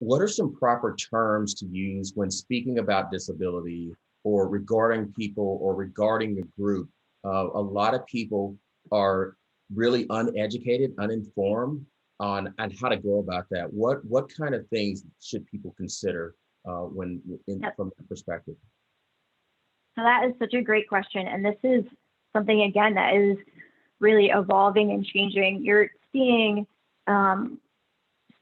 what are some proper terms to use when speaking about disability or regarding people or regarding a group? A lot of people are really uneducated, uninformed on how to go about that. What kind of things should people consider Yep. from that perspective? So that is such a great question. And this is something, again, that is really evolving and changing. You're seeing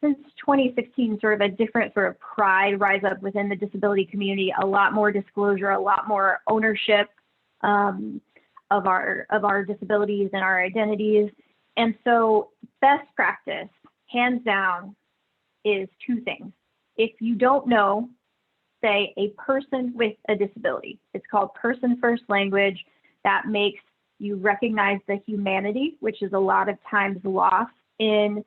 since 2016, sort of a different sort of pride rise up within the disability community, a lot more disclosure, a lot more ownership of our disabilities and our identities. And so best practice, hands down, is two things. If you don't know, say a person with a disability, it's called person first language. That makes you recognize the humanity, which is a lot of times lost in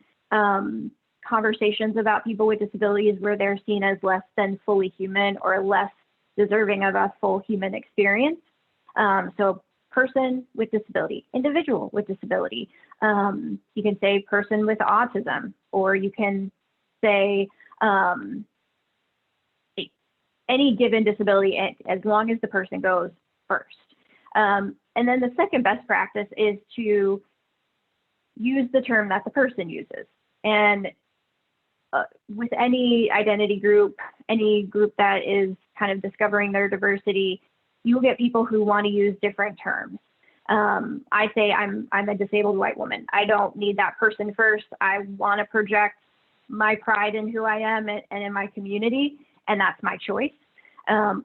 conversations about people with disabilities where they're seen as less than fully human or less deserving of a full human experience. So person with disability, individual with disability. You can say person with autism, or you can say any given disability as long as the person goes first. And then the second best practice is to use the term that the person uses. And with any identity group, any group that is kind of discovering their diversity, you'll get people who want to use different terms. I say I'm a disabled white woman. I don't need that person first. I want to project my pride in who I am and in my community, and that's my choice.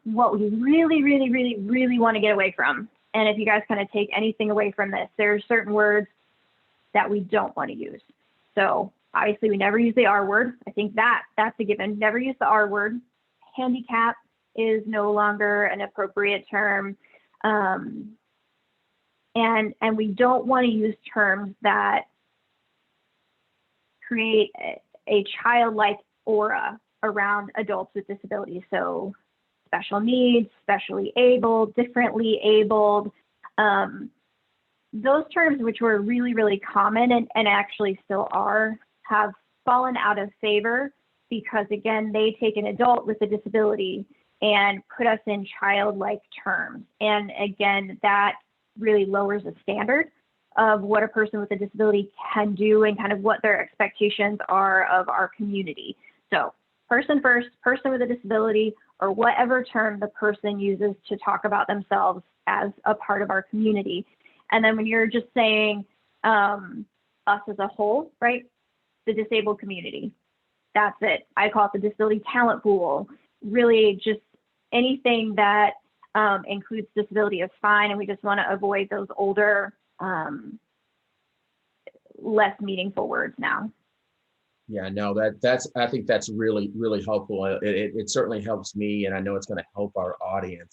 What we really, really, really, really want to get away from, and if you guys kind of take anything away from this, there are certain words that we don't want to use. So obviously we never use the R word. I think that's a given. Never use the R word. Handicap is no longer an appropriate term. And we don't want to use terms that create a childlike aura around adults with disabilities. So special needs, specially able, differently abled. Those terms, which were really, really common and actually still are, have fallen out of favor because, again, they take an adult with a disability and put us in childlike terms. And again, that really lowers the standard of what a person with a disability can do and kind of what their expectations are of our community. So person first, person with a disability, or whatever term the person uses to talk about themselves as a part of our community. And then when you're just saying us as a whole, right? The disabled community, that's it. I call it the disability talent pool. Really just anything that includes disability is fine. And we just want to avoid those older, less meaningful words now. Yeah, no, I think that's really, really helpful. It certainly helps me, and I know it's going to help our audience.